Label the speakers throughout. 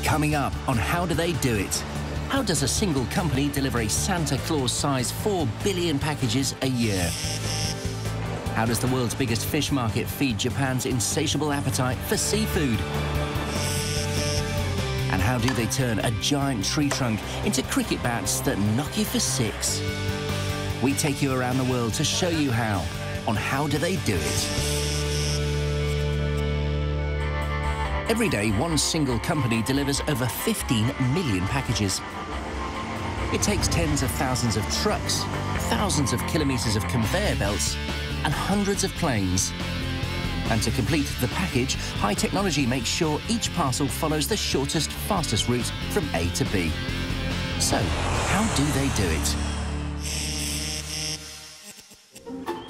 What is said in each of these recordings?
Speaker 1: Coming up on How Do They Do It? How does a single company deliver a Santa Claus-sized 4 billion packages a year? How does the world's biggest fish market feed Japan's insatiable appetite for seafood? And how do they turn a giant tree trunk into cricket bats that knock you for 6? We take you around the world to show you how on How Do They Do It? Every day, one single company delivers over 15 million packages. It takes tens of thousands of trucks, thousands of kilometres of conveyor belts, and hundreds of planes. And to complete the package, high technology makes sure each parcel follows the shortest, fastest route from A to B. So, how do they do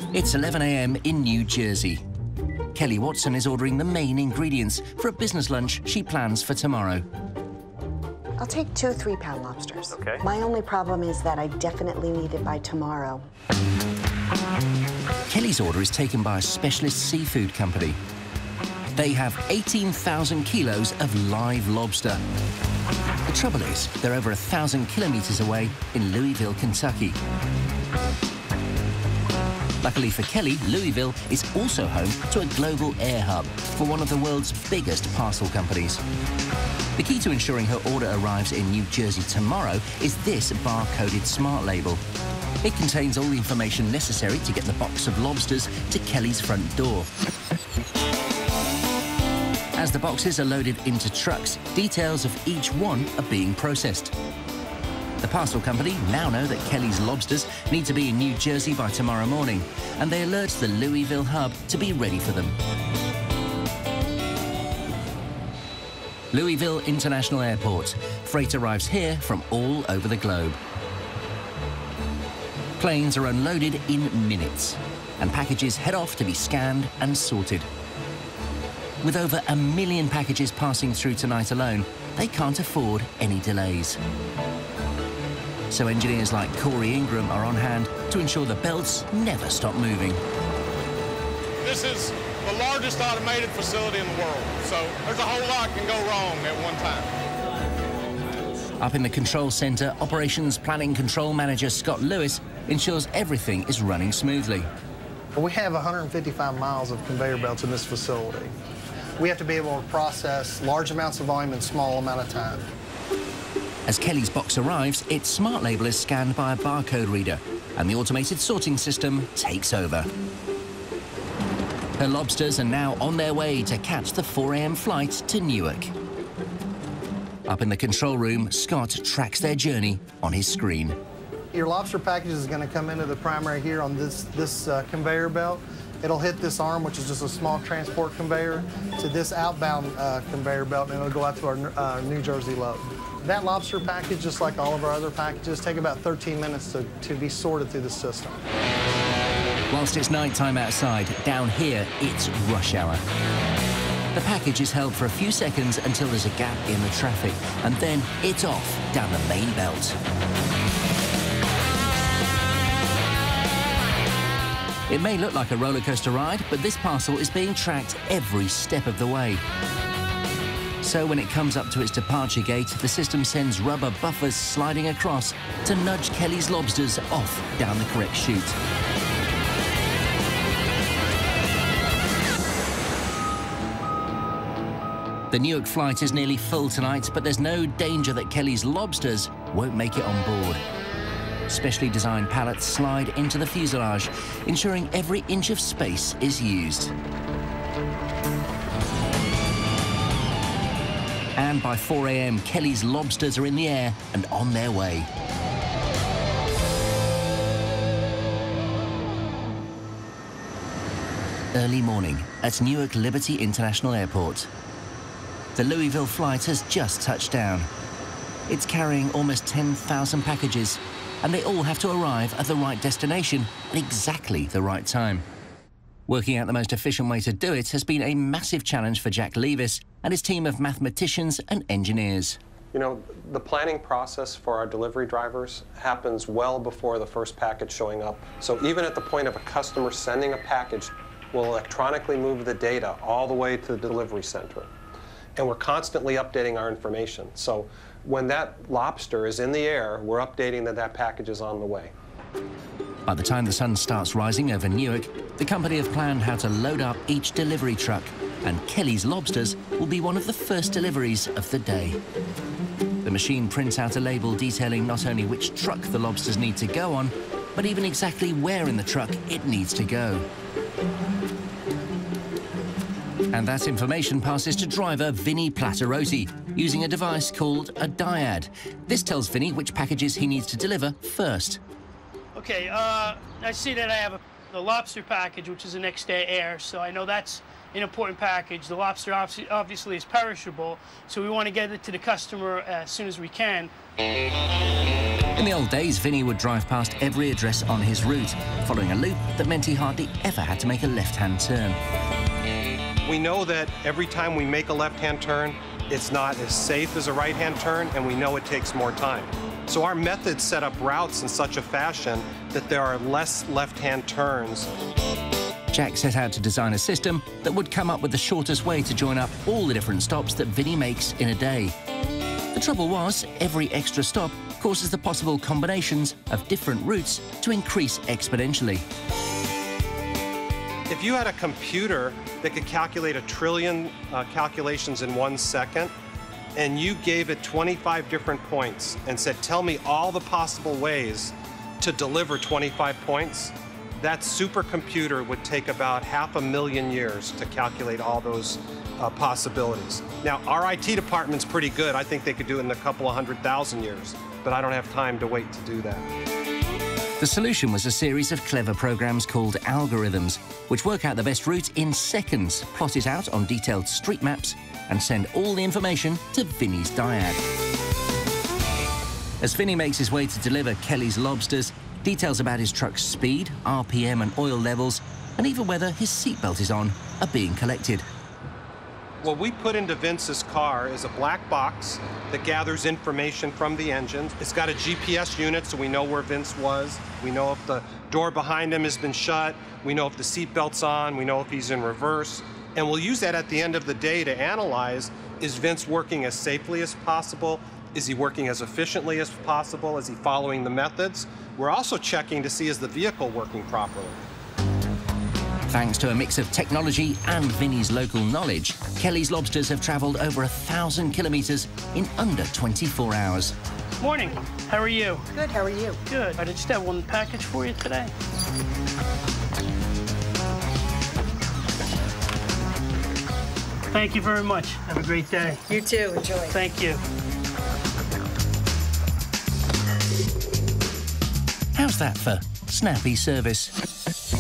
Speaker 1: it? It's 11 a.m. in New Jersey. Kelly Watson is ordering the main ingredients for a business lunch she plans for tomorrow.
Speaker 2: I'll take 2 3-pound lobsters.
Speaker 3: Okay.
Speaker 2: My only problem is that I definitely need it by tomorrow.
Speaker 1: Kelly's order is taken by a specialist seafood company. They have 18,000 kilos of live lobster. The trouble is, they're over 1,000 kilometers away in Louisville, Kentucky. Luckily for Kelly, Louisville is also home to a global air hub for one of the world's biggest parcel companies. The key to ensuring her order arrives in New Jersey tomorrow is this bar-coded smart label. It contains all the information necessary to get the box of lobsters to Kelly's front door. As the boxes are loaded into trucks, details of each one are being processed. The parcel company now know that Kelly's lobsters need to be in New Jersey by tomorrow morning, and they alert the Louisville hub to be ready for them. Louisville International Airport. Freight arrives here from all over the globe. Planes are unloaded in minutes, and packages head off to be scanned and sorted. With over 1 million packages passing through tonight alone, they can't afford any delays. So engineers like Corey Ingram are on hand to ensure the belts never stop moving.
Speaker 4: This is the largest automated facility in the world, so there's a whole lot can go wrong at one time.
Speaker 1: Up in the control center, Operations Planning Control Manager Scott Lewis ensures everything is running smoothly.
Speaker 5: We have 155 miles of conveyor belts in this facility. We have to be able to process large amounts of volume in a small amount of time.
Speaker 1: As Kelly's box arrives, its smart label is scanned by a barcode reader, and the automated sorting system takes over. Her lobsters are now on their way to catch the 4 a.m. flight to Newark. Up in the control room, Scott tracks their journey on his screen.
Speaker 5: Your lobster package is going to come into the primary here on this conveyor belt. It'll hit this arm, which is just a small transport conveyor, to this outbound conveyor belt, and it'll go out to our New Jersey load. That lobster package, just like all of our other packages, take about 13 minutes to be sorted through the system.
Speaker 1: Whilst it's nighttime outside, down here, it's rush hour. The package is held for a few seconds until there's a gap in the traffic, and then it's off down the main belt. It may look like a roller coaster ride, but this parcel is being tracked every step of the way. So when it comes up to its departure gate, the system sends rubber buffers sliding across to nudge Kelly's lobsters off down the correct chute. The Newark flight is nearly full tonight, but there's no danger that Kelly's lobsters won't make it on board. Specially designed pallets slide into the fuselage, ensuring every inch of space is used. And by 4 a.m., Kelly's lobsters are in the air and on their way. Early morning at Newark Liberty International Airport. The Louisville flight has just touched down. It's carrying almost 10,000 packages, and they all have to arrive at the right destination at exactly the right time. Working out the most efficient way to do it has been a massive challenge for Jack Levis and his team of mathematicians and engineers.
Speaker 3: You know, the planning process for our delivery drivers happens well before the first package showing up. So even at the point of a customer sending a package, we'll electronically move the data all the way to the delivery center. and we're constantly updating our information. So when that lobster is in the air, we're updating that that package is on the way.
Speaker 1: By the time the sun starts rising over Newark, the company have planned how to load up each delivery truck, and Kelly's Lobsters will be one of the first deliveries of the day. The machine prints out a label detailing not only which truck the lobsters need to go on, but even exactly where in the truck it needs to go. And that information passes to driver Vinny Platerosi, using a device called a dyad. This tells Vinny which packages he needs to deliver first.
Speaker 6: Okay, I see that I have the lobster package, which is the next day air, so I know that's an important package. The lobster obviously is perishable, so we want to get it to the customer as soon as we can.
Speaker 1: In the old days, Vinny would drive past every address on his route, following a loop that meant he hardly ever had to make a left-hand turn.
Speaker 3: We know that every time we make a left-hand turn, it's not as safe as a right-hand turn, and we know it takes more time. So our methods set up routes in such a fashion that there are less left-hand turns.
Speaker 1: Jack set out to design a system that would come up with the shortest way to join up all the different stops that Vinny makes in a day. The trouble was, every extra stop causes the possible combinations of different routes to increase exponentially.
Speaker 3: If you had a computer that could calculate 1 trillion calculations in 1 second, and you gave it 25 different points and said, tell me all the possible ways to deliver 25 points, that supercomputer would take about 500,000 years to calculate all those possibilities. Now, our IT department's pretty good. I think they could do it in a couple of 100,000 years, but I don't have time to wait to do that.
Speaker 1: The solution was a series of clever programs called algorithms, which work out the best route in seconds, plot it out on detailed street maps, and send all the information to Vinny's dyad. As Vinny makes his way to deliver Kelly's Lobsters, details about his truck's speed, RPM and oil levels, and even whether his seatbelt is on, are being collected.
Speaker 3: What we put into Vince's car is a black box that gathers information from the engine. It's got a GPS unit, so we know where Vince was. We know if the door behind him has been shut. We know if the seatbelt's on. We know if he's in reverse. And we'll use that at the end of the day to analyze, is Vince working as safely as possible? Is he working as efficiently as possible? Is he following the methods? We're also checking to see, is the vehicle working properly?
Speaker 1: Thanks to a mix of technology and Vinny's local knowledge, Kelly's Lobsters have traveled over 1,000 kilometers in under 24 hours.
Speaker 6: Morning. How are you?
Speaker 2: Good, how are you?
Speaker 6: Good. I just have one package for you today. Thank you very much. Have a great day.
Speaker 2: You too, enjoy.
Speaker 6: Thank you.
Speaker 1: How's that for snappy service?